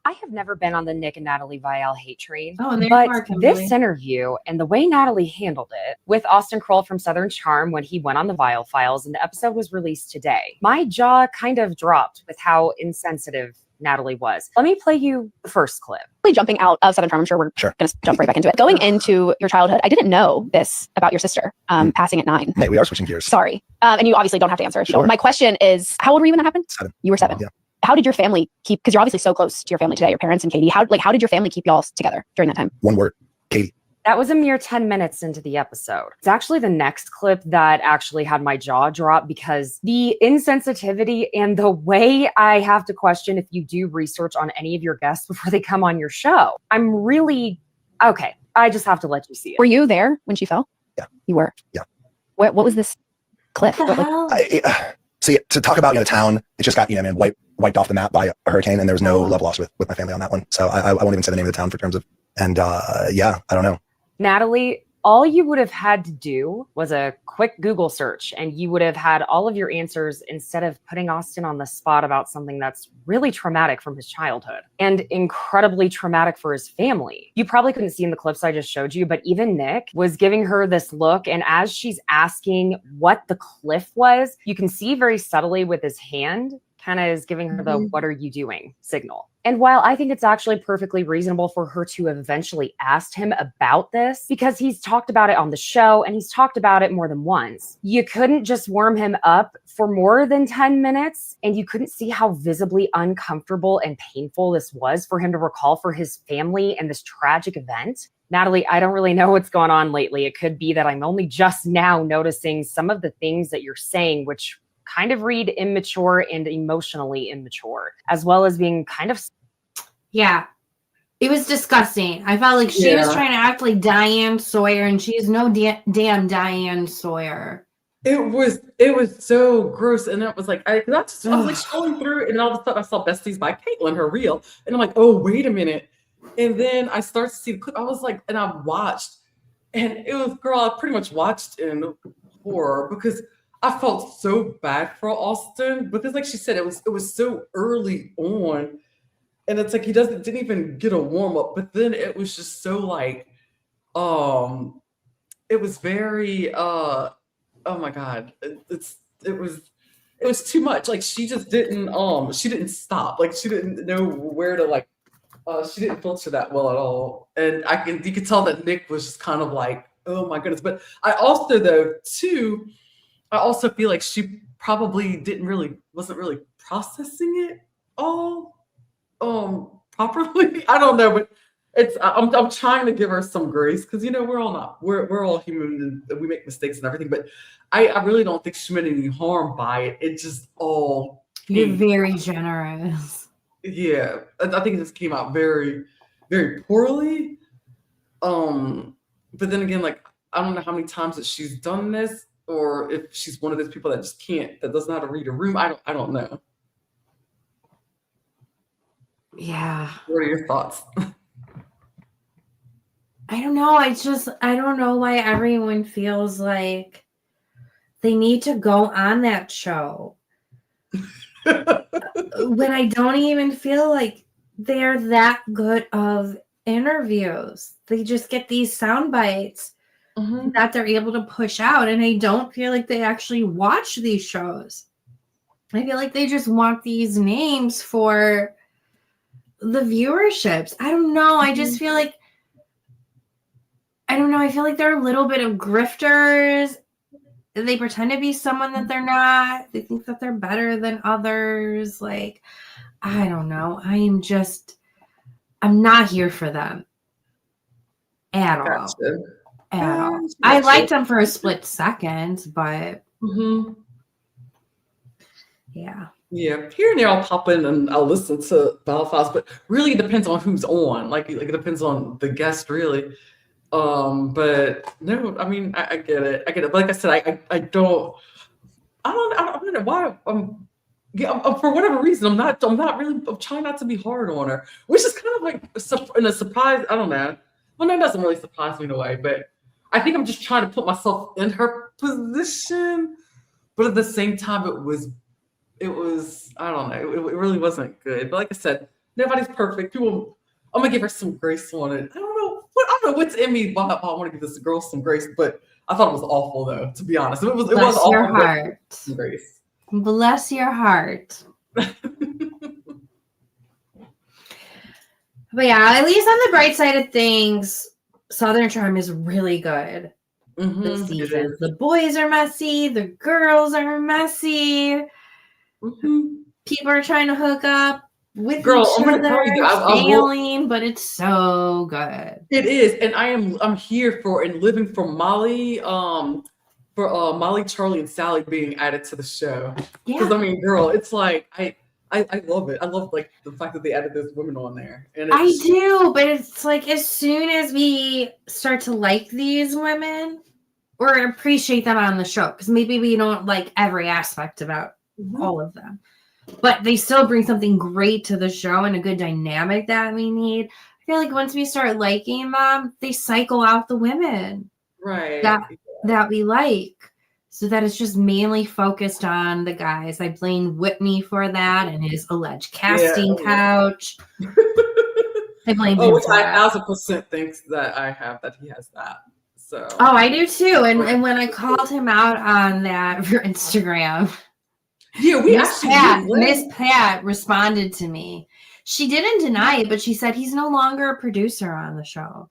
I have never been on the Nick and Natalie Vial hate train, Oh, and there but you are, Kimberly. this interview and the way Natalie handled it with Austin Kroll from Southern Charm when he went on the Vial Files and the episode was released today, my jaw kind of dropped with how insensitive Natalie was. Let me play you the first clip. Jumping out of Southern Charm, I'm sure we're going to jump right back into it. Going into your childhood, I didn't know this about your sister passing at 9. Hey, we are switching gears. Sorry. And you obviously don't have to answer it. Sure. My question is, how old were you when that happened? 7. You were 7. Yeah. How did your family keep, because you're obviously so close to your family today, your parents and Katie, how did your family keep y'all together during that time? One word, Katie. That was a mere 10 minutes into the episode. It's actually the next clip that actually had my jaw drop because the insensitivity and the way I have to question if you do research on any of your guests before they come on your show. I'm really, okay, I just have to let you see it. Were you there when she fell? Yeah. You were? Yeah. What was this cliff? What the hell? See, to talk about the town, it just got wiped off the map by a hurricane, and there was no love lost with my family on that one. So I won't even say the name of the town for terms of, and yeah, I don't know. Natalie, all you would have had to do was a quick Google search and you would have had all of your answers instead of putting Austin on the spot about something that's really traumatic from his childhood and incredibly traumatic for his family. You probably couldn't see in the clips I just showed you, but even Nick was giving her this look. And as she's asking what the cliff was, you can see very subtly with his hand kind of is giving her the "what are you doing" signal. And while I think it's actually perfectly reasonable for her to have eventually asked him about this, because he's talked about it on the show and he's talked about it more than once, you couldn't just warm him up for more than 10 minutes and you couldn't see how visibly uncomfortable and painful this was for him to recall for his family and this tragic event. Natalie, I don't really know what's going on lately. It could be that I'm only just now noticing some of the things that you're saying, which kind of read immature and emotionally immature, as well as being kind of... Yeah, it was disgusting. I felt like she was trying to act like Diane Sawyer, and she's no damn Diane Sawyer. It was so gross, and it was like I was like scrolling through, and all of a sudden I saw Besties by Caitlin, her reel, and I'm like, oh wait a minute, and then I started to see the clip. I was like, and I watched, and it was, girl, I pretty much watched in horror because I felt so bad for Austin because, like she said, it was so early on, and it's like he didn't even get a warm up. But then it was just so like, it was very, oh my god, it was too much. Like she just didn't stop. Like she didn't know where to like. She didn't filter that well at all, and you could tell that Nick was just kind of like, oh my goodness. But I also feel like she probably wasn't really processing it all properly. I don't know, but I'm trying to give her some grace because we're all human and we make mistakes and everything. But I really don't think she meant any harm by it. It just all You're very generous. Yeah, I think it just came out very, very poorly. But then again, like I don't know how many times that she's done this, or if she's one of those people that doesn't know how to read a room. I don't know. Yeah. What are your thoughts? I don't know. I don't know why everyone feels like they need to go on that show. When I don't even feel like they're that good of interviews. They just get these sound bites that they're able to push out. And I don't feel like they actually watch these shows. I feel like they just want these names for the viewerships. I don't know. I just feel like, I don't know. I feel like they're a little bit of grifters. They pretend to be someone that they're not. They think that they're better than others. Like, I don't know. I'm not here for them at all. Gotcha. At all. I liked them for a split second, but yeah. Yeah, here and there I'll pop in and I'll listen to Battle Files, but really it depends on who's on. Like it depends on the guest, really. But no, I mean I get it. I get it. But like I said, I don't know why. For whatever reason, I'm trying not to be hard on her, which is kind of like in a surprise. I don't know. Well, that doesn't really surprise me in a way, but I think I'm just trying to put myself in her position. But at the same time, it was I don't know. It really wasn't good. But like I said, nobody's perfect. I'm gonna give her some grace on it. I don't know what's in me. But I want to give this girl some grace, but I thought it was awful though. To be honest, it was awful. Your heart. Grace. Bless your heart. But yeah, at least on the bright side of things, Southern Charm is really good this season. The boys are messy. The girls are messy. People are trying to hook up with each other, failing, but it's so good. It is, and I'm here for and living for Molly, Molly, Charlie, and Sally being added to the show. Because I mean, girl, it's like I love it. I love like the fact that they added those women on there. And I do, but it's like as soon as we start to like these women or appreciate them on the show, because maybe we don't like every aspect about all of them, but they still bring something great to the show and a good dynamic that we need. I feel like once we start liking them, they cycle out the women that we like. So that is just mainly focused on the guys. I blame Whitney for that and his alleged casting couch. I blame him for that. 1,000% thinks that I have that he has that. So I do too. And when I called him out on that for Instagram, Miss Pat responded to me. She didn't deny it, but she said he's no longer a producer on the show.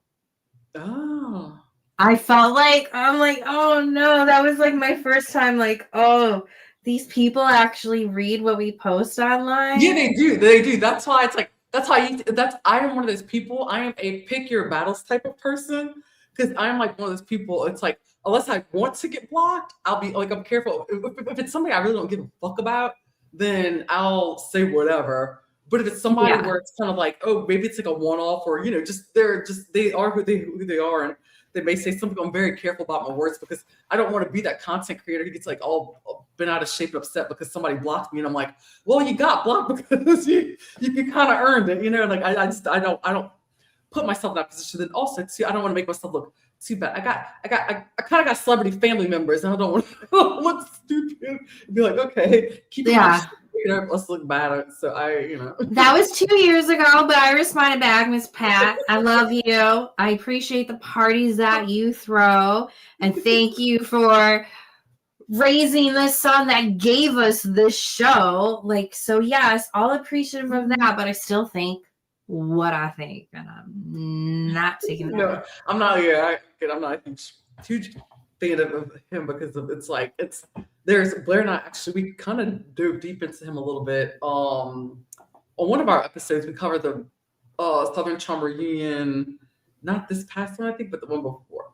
Oh. I felt like, I'm like, oh no, that was like my first time, like, oh, these people actually read what we post online. Yeah, they do. They do. That's why it's like, I am one of those people. I am a pick your battles type of person because I'm like one of those people. It's like, unless I want to get blocked, I'll be like, I'm careful. If it's something I really don't give a fuck about, then I'll say whatever. But if it's somebody where it's kind of like, oh, maybe it's like a one-off or, they are who they are. And they may say something. I'm very careful about my words because I don't want to be that content creator who gets like all been out of shape and upset because somebody blocked me. And I'm like, well, you got blocked because you kind of earned it, Like I don't put myself in that position. Then also too, I don't want to make myself look too bad. I kind of got celebrity family members, and I don't want to look stupid. Be like, okay, keep let's look bad. So that was 2 years ago, but I responded back, Miss Pat. I love you. I appreciate the parties that you throw, and thank you for raising the son that gave us this show. Like, so yes, all appreciative of that, but I still think what I think, and I'm not taking that. No, I'm not. Yeah, I'm not a huge fan of him because there's Blair and I actually we kind of dove deep into him a little bit. On one of our episodes, we covered the Southern Charm reunion, not this past one I think, but the one before.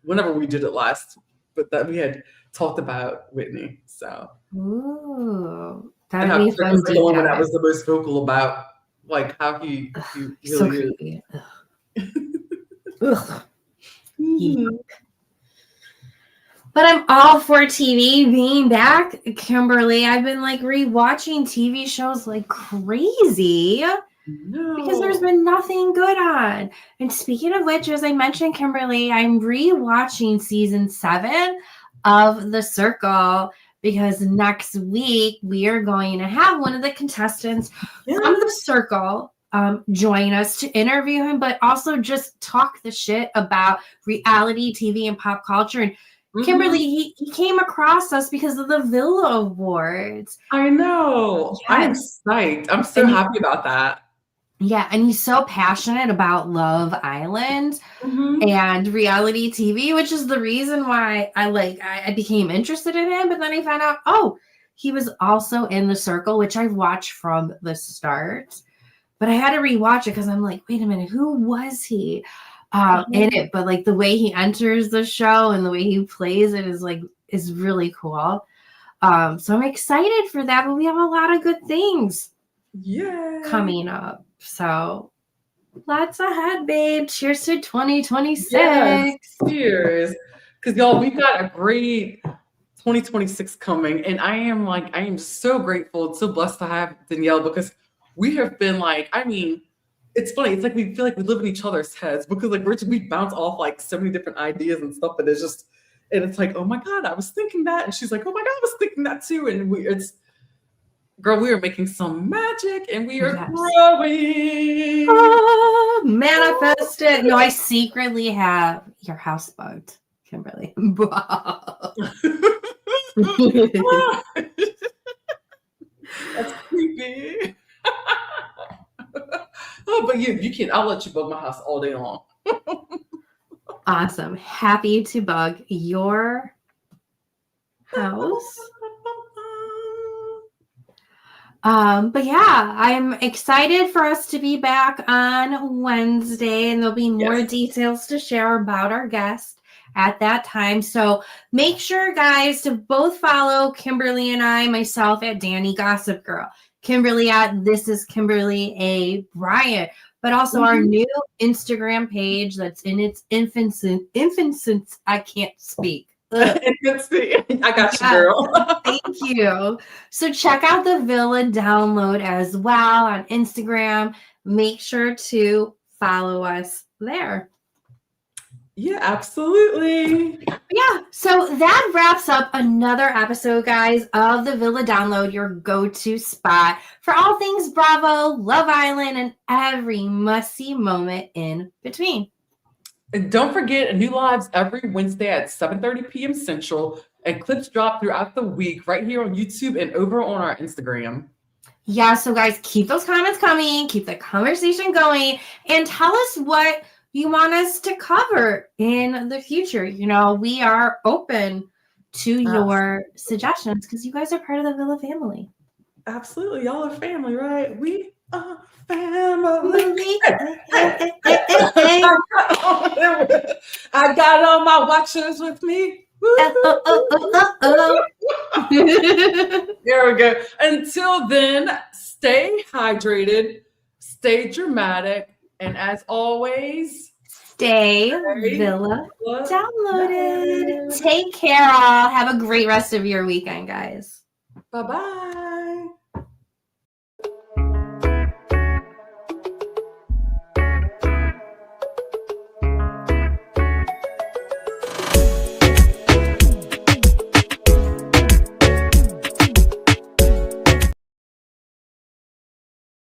Whenever we did it last, but that we had talked about Whitney. So that would be fun. The one that was the most vocal about like how he really so creepy. Ugh. But I'm all for TV being back, Kimberly. I've been like rewatching TV shows like crazy. because there's been nothing good on. And speaking of which, as I mentioned, Kimberly, I'm rewatching season 7 of The Circle because next week we are going to have one of the contestants from The Circle join us to interview him, but also just talk the shit about reality TV and pop culture. And Kimberly, he came across us because of the Villa Awards. I know. Yes. I'm psyched. I'm so happy about that. Yeah, and he's so passionate about Love Island and reality TV, which is the reason why I became interested in him. But then I found out, he was also in The Circle, which I've watched from the start. But I had to rewatch it because I'm like, wait a minute, who was he in it? But like the way he enters the show and the way he plays it is really cool. So I'm excited for that. But we have a lot of good things coming up. So lots ahead, babe. Cheers to 2026. Yes, cheers. Because y'all, we've got a great 2026 coming. And I am so grateful and so blessed to have Danielle because we have been it's funny. It's like we feel like we live in each other's heads because we bounce off like so many different ideas and stuff that it's like, oh my God, I was thinking that. And she's like, oh my God, I was thinking that too. And we are making some magic and we are growing. Oh, manifest it. No, I secretly have your house bugged, Kimberly. That's creepy. But you can. I'll let you bug my house all day long. Awesome. Happy to bug your house. But yeah, I'm excited for us to be back on Wednesday, and there'll be more details to share about our guest at that time. So make sure, guys, to both follow Kimberly and myself at Danny Gossip Girl, Kimberly at This Is Kimberly A. Bryant, but also our new Instagram page that's in its infancy. I can't speak. I got you, girl. Thank you. So check out the Villa download as well on Instagram. Make sure to follow us there. Yeah, absolutely. Yeah, so that wraps up another episode, guys, of the Villa Download, your go-to spot for all things Bravo, Love Island, and every must-see moment in between. And don't forget, new lives every Wednesday at 7:30 p.m. Central, and clips drop throughout the week right here on YouTube and over on our Instagram. Yeah, so guys, keep those comments coming, keep the conversation going, and tell us what you want us to cover in the future. You know, we are open to your suggestions because you guys are part of the Villa family. Absolutely. Y'all are family, right? We are family. I got all my watchers with me. There we go. Until then, stay hydrated, stay dramatic, and as always, stay Villa downloaded. Take care, all. Have a great rest of your weekend, guys. Bye-bye.